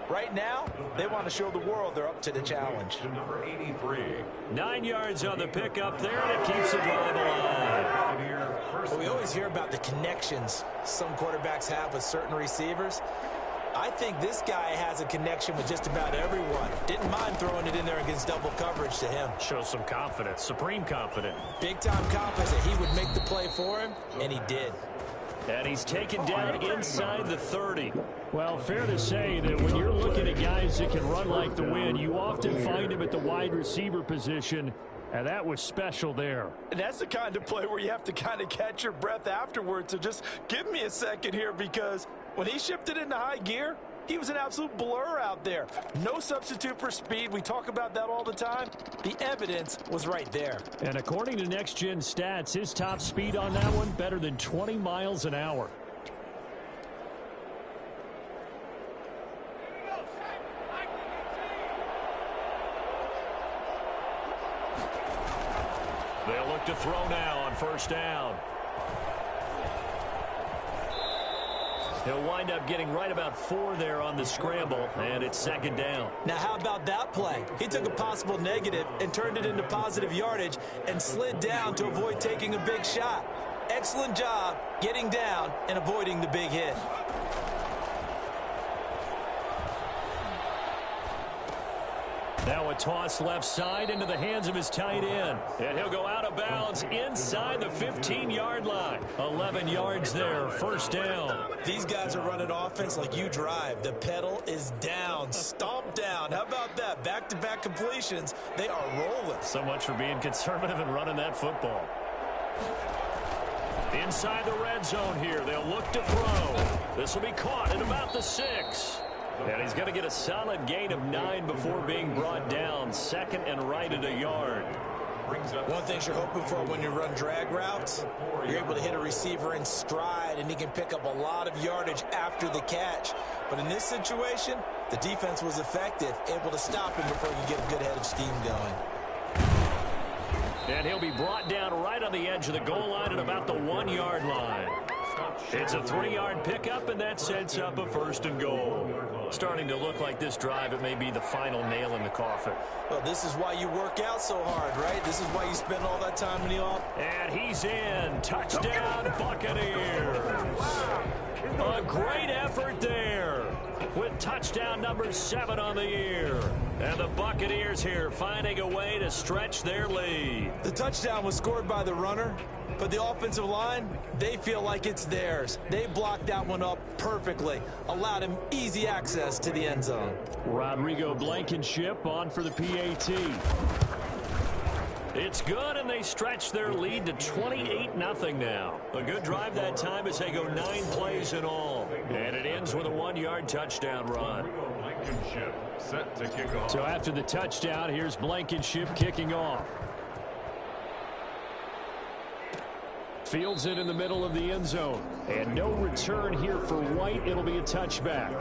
Right now, they want to show the world they're up to the challenge. Number 83. 9 yards on the pickup there, and it keeps the drive alive. Well, we always hear about the connections some quarterbacks have with certain receivers. I think this guy has a connection with just about everyone. Didn't mind throwing it in there against double coverage to him. Shows some confidence, supreme confidence. Big-time confidence that he would make the play for him, and he did. And he's taken down inside the 30. Well, fair to say that when you're looking at guys that can run like the wind, you often find him at the wide receiver position, and that was special there. And that's the kind of play where you have to kind of catch your breath afterwards. So just give me a second here, because when he shifted into high gear, he was an absolute blur out there. No substitute for speed. We talk about that all the time. The evidence was right there. And according to Next Gen Stats, his top speed on that one, better than 20 miles an hour. They'll look to throw now on first down. He'll wind up getting right about 4 there on the scramble, and it's 2nd down. Now, how about that play? He took a possible negative and turned it into positive yardage and slid down to avoid taking a big shot. Excellent job getting down and avoiding the big hit. Now a toss left side into the hands of his tight end. And he'll go out of bounds inside the 15-yard line. 11 yards there, first down. These guys are running offense like you drive. The pedal is down, stomp down. How about that? Back-to-back completions. They are rolling. So much for being conservative and running that football. Inside the red zone here, they'll look to throw. This will be caught at about the 6. And he's going to get a solid gain of 9 before being brought down. 2nd and right at a yard. One thing you're hoping for when you run drag routes, you're able to hit a receiver in stride, and he can pick up a lot of yardage after the catch. But in this situation, the defense was effective, able to stop him before he could get a good head of steam going. And he'll be brought down right on the edge of the goal line at about the 1-yard line. It's a 3-yard pickup, and that sets up a 1st and goal. Starting to look like this drive, it may be the final nail in the coffin. Well, this is why you work out so hard, right? This is why you spend all that time in the office. And he's in. Touchdown, Buccaneers. A great effort there with touchdown number 7 on the year. And the Buccaneers here finding a way to stretch their lead. The touchdown was scored by the runner, but the offensive line, they feel like it's theirs. They blocked that one up perfectly, allowed him easy access to the end zone. Rodrigo Blankenship on for the PAT. It's good, and they stretch their lead to 28-0 now. A good drive that time as they go 9 plays in all. And it ends with a 1-yard touchdown run. Blankenship set to kick off. So after the touchdown, here's Blankenship kicking off. Fields it in the middle of the end zone. And no return here for White. It'll be a touchback.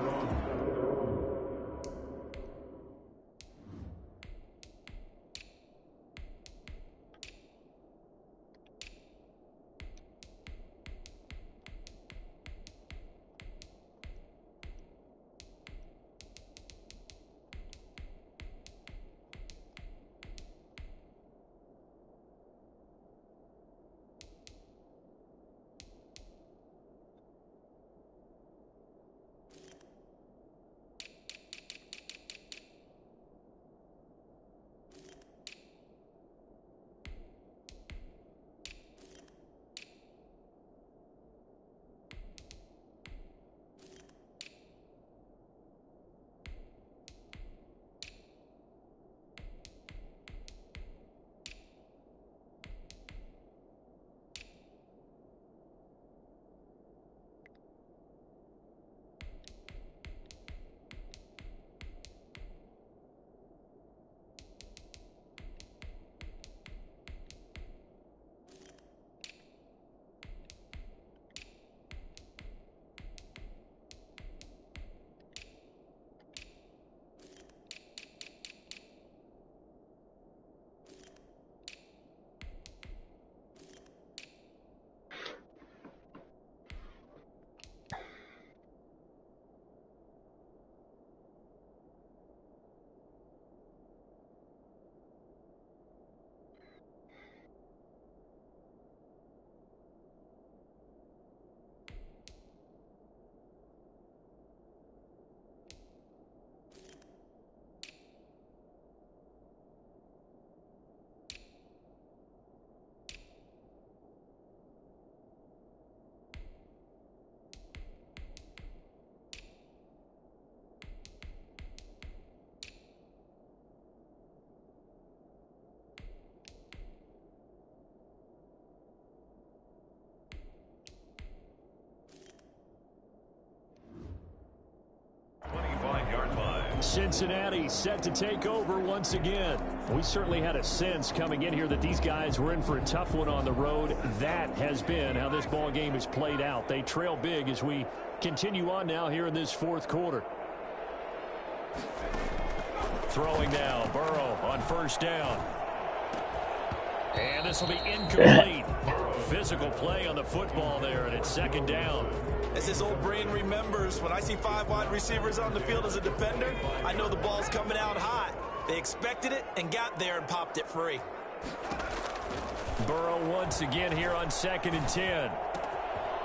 Cincinnati set to take over once again. We certainly had a sense coming in here that these guys were in for a tough one on the road. That has been how this ball game has played out. They trail big as we continue on now here in this fourth quarter. Throwing now, Burrow on first down. And this will be incomplete. Physical play on the football there, and it's second down. As his old brain remembers, when I see 5 wide receivers on the field as a defender, I know the ball's coming out hot. They expected it and got there and popped it free. Burrow once again here on 2nd and 10.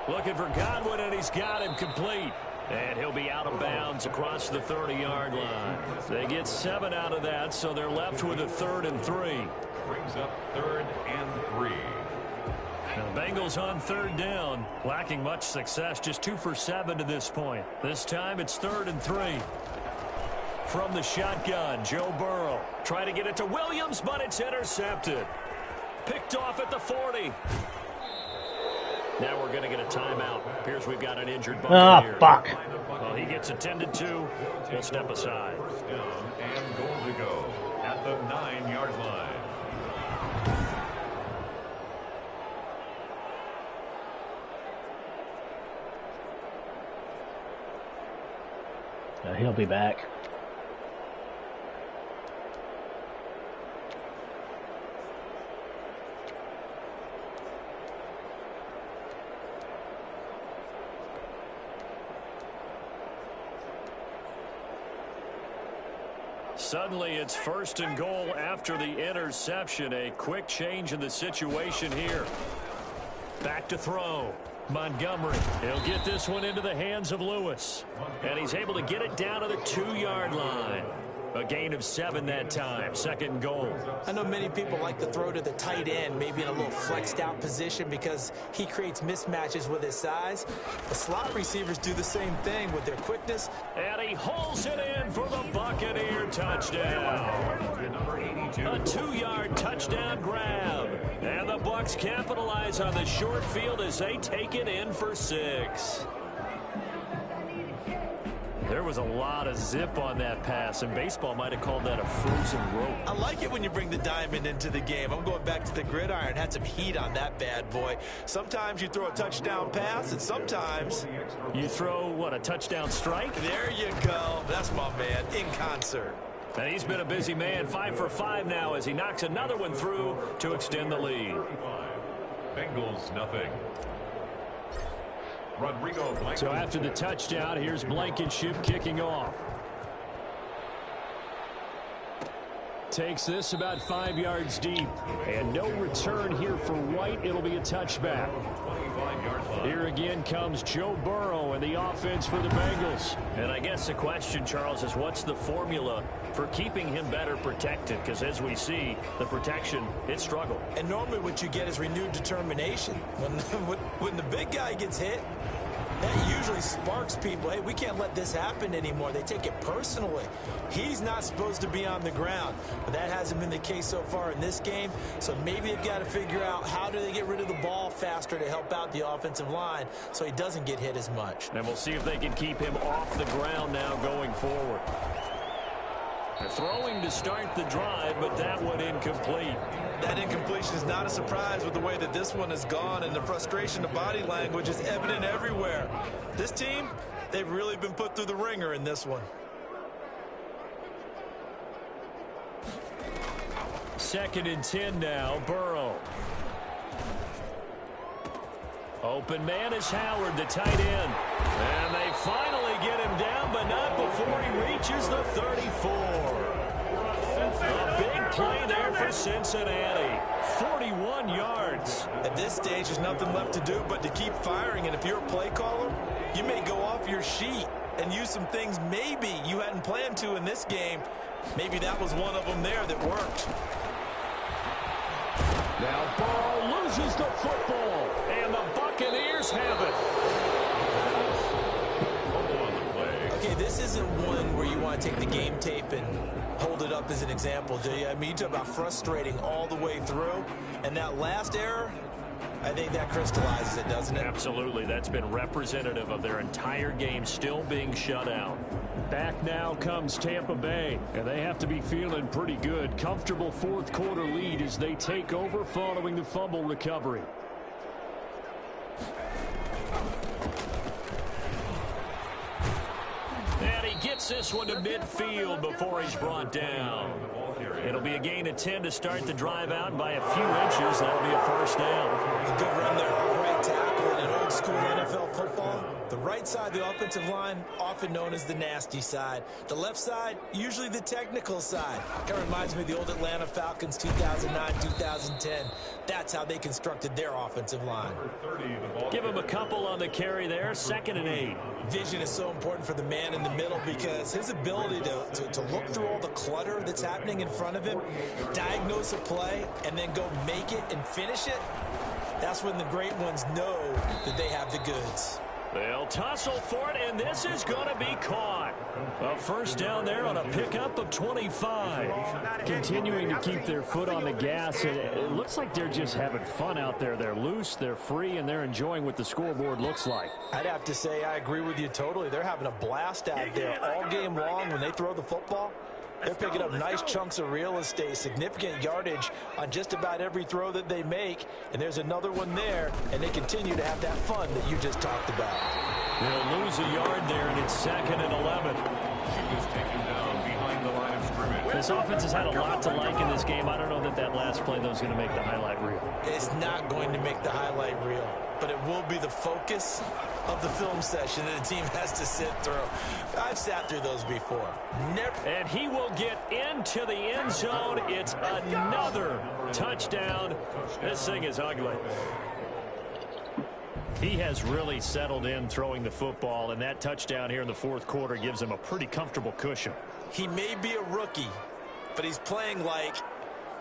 Looking for Godwin, and he's got him complete. And he'll be out of bounds across the 30-yard line. They get 7 out of that, so they're left with a 3rd and 3. Brings up 3rd and 3. Now, the Bengals on 3rd down, lacking much success, just 2 for 7 to this point. This time it's 3rd and 3. From the shotgun, Joe Burrow trying to get it to Williams, but it's intercepted. Picked off at the 40. Now we're going to get a timeout. Appears we've got an injured Buccaneer. Ah, fuck. Well, he gets attended to. We'll step aside. Down and goal to go at the 9-yard line. He'll be back. Suddenly it's 1st and goal after the interception. A quick change in the situation here. Back to throw. Montgomery. He'll get this one into the hands of Lewis. And he's able to get it down to the 2-yard line. A gain of 7 that time. 2nd and goal. I know many people like to throw to the tight end, maybe in a little flexed out position because he creates mismatches with his size. The slot receivers do the same thing with their quickness. And he holds it in for the Buccaneer touchdown. A 2-yard touchdown grab. And the Bucs capitalize on the short field as they take it in for 6. There was a lot of zip on that pass, and baseball might have called that a frozen rope. I like it when you bring the diamond into the game. I'm going back to the gridiron. Had some heat on that bad boy. Sometimes you throw a touchdown pass, and sometimes you throw, what, a touchdown strike? There you go. That's my man, in concert. And he's been a busy man, 5 for 5 now as he knocks another one through to extend the lead. Bengals nothing. So after the touchdown, here's Blankenship kicking off. Takes this about 5 yards deep. And no return here for White. It'll be a touchback. Here again comes Joe Burrow and the offense for the Bengals. And I guess the question, Charles, is what's the formula for keeping him better protected? Because as we see, the protection, it struggled. And normally what you get is renewed determination. When the big guy gets hit, that usually sparks people. Hey, we can't let this happen anymore. They take it personally. He's not supposed to be on the ground. But that hasn't been the case so far in this game. So maybe they've got to figure out how do they get rid of the ball faster to help out the offensive line so he doesn't get hit as much. And we'll see if they can keep him off the ground now going forward. They're throwing to start the drive, but that one incomplete. That incompletion is not a surprise with the way that this one has gone, and the frustration of body language is evident everywhere. This team, they've really been put through the ringer in this one. 2nd and 10 now, Burrow. Open man is Howard, the tight end. And they finally get him down, but not before he reaches the 34. A big play there for Cincinnati. 41 yards. At this stage, there's nothing left to do but to keep firing. And if you're a play caller, you may go off your sheet and use some things maybe you hadn't planned to in this game. Maybe that was one of them there that worked. Now Burrow loses the football, and the Buccaneers have it. Okay, this isn't one where you want to take the game tape and hold it up as an example, do you? I mean, you talk about frustrating all the way through. And that last error, I think that crystallizes it, doesn't it? Absolutely. That's been representative of their entire game still being shut out. Back now comes Tampa Bay, and they have to be feeling pretty good. Comfortable fourth quarter lead as they take over following the fumble recovery. And he gets this one to midfield before he's brought down. It'll be a gain of 10 to start the drive out. By a few inches, that'll be a first down. A good run there. Right tackle in old school NFL football. The right side of the offensive line, often known as the nasty side. The left side, usually the technical side. It reminds me of the old Atlanta Falcons 2009, 2010. That's how they constructed their offensive line. Give him a couple on the carry there. 2nd and 8. Vision is so important for the man in the middle because his ability to look through all the clutter that's happening in front of him, diagnose a play, and then go make it and finish it, that's when the great ones know that they have the goods. They'll tussle for it, and this is going to be caught. A first down there on a pickup of 25. Continuing to keep their foot on the gas. It looks like they're just having fun out there. They're loose, they're free, and they're enjoying what the scoreboard looks like. I'd have to say I agree with you totally. They're having a blast out there all game long when they throw the football. They're picking up nice chunks of real estate, significant yardage on just about every throw that they make. And there's another one there, and they continue to have that fun that you just talked about. They'll lose a yard there, and it's 2nd and 11. She was taken down behind the line of scrimmage. This offense has had a lot to like in this game. I don't know that last play, though, is going to make the highlight reel. It's not going to make the highlight reel, but it will be the focus of the film session that the team has to sit through. I've sat through those before. Never. And he will get into the end zone. It's another touchdown. This thing is ugly. He has really settled in throwing the football, and that touchdown here in the fourth quarter gives him a pretty comfortable cushion. He may be a rookie, but he's playing like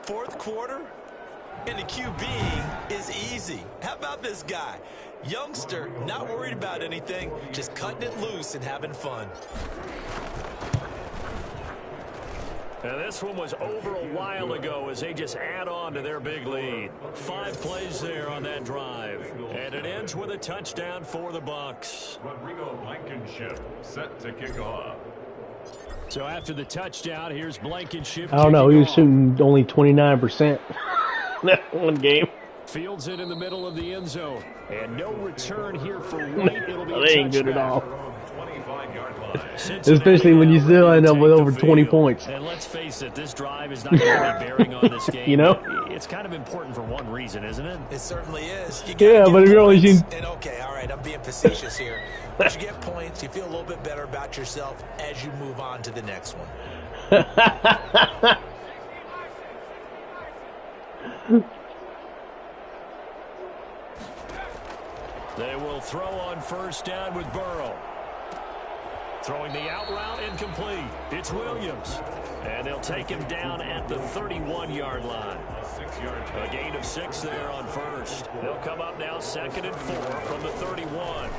fourth quarter, and the QB is easy. How about this guy? Youngster, not worried about anything, just cutting it loose and having fun. Now this one was over a while ago as they just add on to their big lead. 5 plays there on that drive. And it ends with a touchdown for the Bucs. Rodrigo Blankenship set to kick off. So after the touchdown, here's Blankenship. I don't know. He was shooting only 29% that one game. Fields it in the middle of the end zone. And no return here for White. It'll be a They ain't good at all. 25-yard line. Especially when you still end up with over 20 points. And let's face it, this drive is not going to be bearing on this game. You know? It's kind of important for one reason, isn't it? It certainly is. Yeah, but if you're only shooting... And okay, all right, I'm being facetious here. But you get points, you feel a little bit better about yourself as you move on to the next one. They will throw on first down with Burrow. Throwing the out route incomplete. It's Williams. And they'll take him down at the 31-yard line. A gain of 6 there on first. They'll come up now 2nd and 4 from the 31.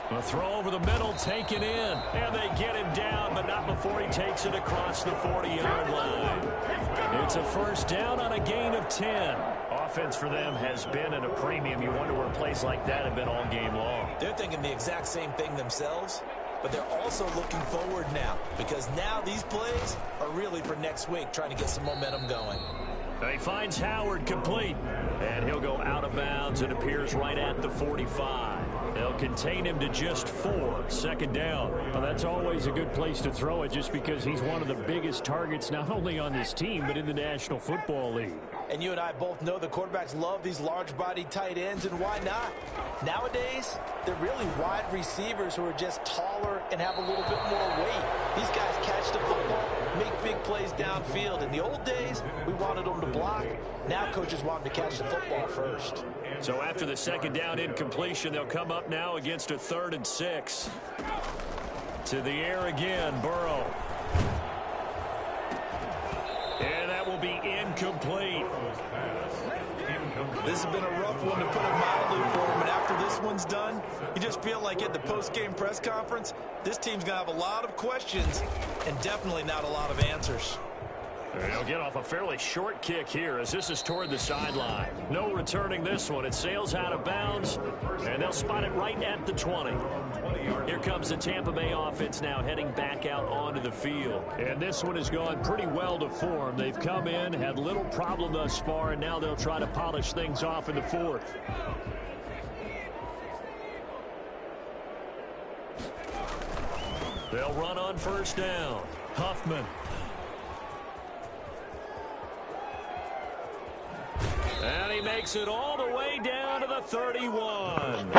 A throw over the middle taken in. And they get him down, but not before he takes it across the 40-yard line. It's a first down on a gain of 10. Offense for them has been at a premium. You wonder where plays like that have been all game long. They're thinking the exact same thing themselves, but they're also looking forward now because now these plays are really for next week, trying to get some momentum going. He finds Howard complete, and he'll go out of bounds and appears right at the 45. They'll contain him to just 4, 2nd down. Well, that's always a good place to throw it just because he's one of the biggest targets not only on this team but in the National Football League. And you and I both know the quarterbacks love these large-bodied tight ends, and why not? Nowadays, they're really wide receivers who are just taller and have a little bit more weight. These guys catch the football, make big plays downfield. In the old days, we wanted them to block. Now coaches want them to catch the football first. So after the 2nd down incompletion, they'll come up now against a 3rd and 6. To the air again, Burrow. And that will be incomplete. This has been a rough one, to put it mildly, for him. And after this one's done, you just feel like at the post-game press conference, this team's going to have a lot of questions and definitely not a lot of answers. They'll get off a fairly short kick here as this is toward the sideline. No returning this one. It sails out of bounds, and they'll spot it right at the 20. Here comes the Tampa Bay offense now heading back out onto the field. And this one has gone pretty well to form. They've come in, had little problem thus far, and now they'll try to polish things off in the fourth. They'll run on first down. Huffman. And he makes it all the way down to the 31.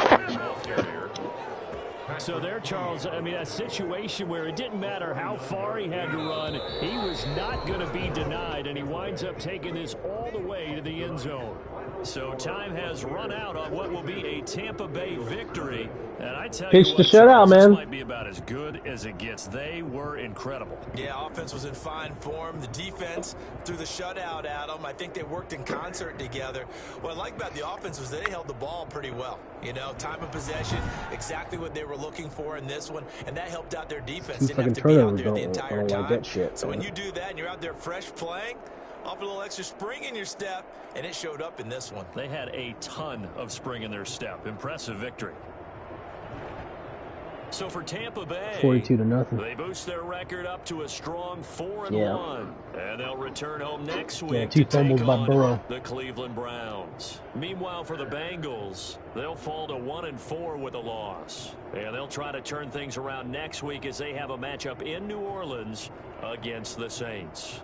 So there, Charles, I mean, a situation where it didn't matter how far he had to run, he was not going to be denied, and he winds up taking this all the way to the end zone. So time has run out on what will be a Tampa Bay victory. And I tell you what, Charles, this might be about as good as it gets. They were incredible. Yeah, offense was in fine form. The defense threw the shutout at them. I think they worked in concert together. What I like about the offense was they held the ball pretty well. You know, time of possession, exactly what they were looking for in this one, and that helped out their defense. Didn't have to be out there the entire time. So when you do that and you're out there fresh playing, off a little extra spring in your step, and it showed up in this one. They had a ton of spring in their step. Impressive victory. So for Tampa Bay, 42-0. they boost their record up to a strong 4-1. And they'll return home next week. Yeah, 2 fumbles by Burrow. The Cleveland Browns. Meanwhile, for the Bengals, they'll fall to 1-4 with a loss. And they'll try to turn things around next week as they have a matchup in New Orleans against the Saints.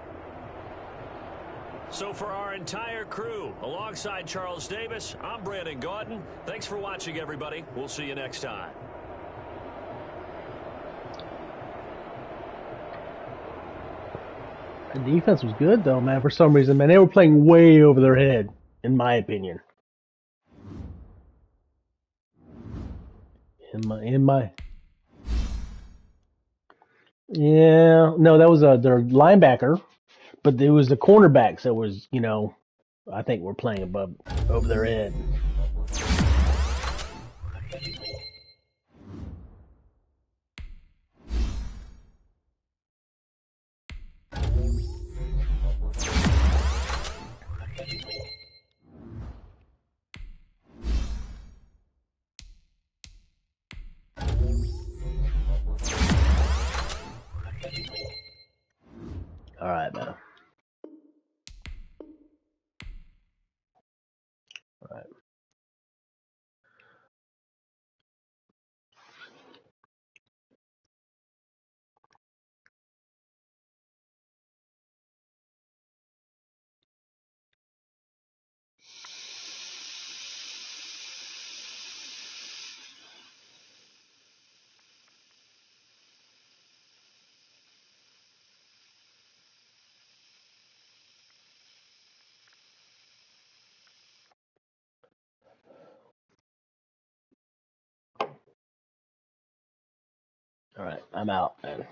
So for our entire crew, alongside Charles Davis, I'm Brandon Gaudin. Thanks for watching, everybody. We'll see you next time. The defense was good, though, man, for some reason. Man, they were playing way over their head, in my opinion. Yeah, no, that was their linebacker, but it was the cornerbacks that was, you know, I think were playing over their head. All right, man. All right. All right, I'm out, man.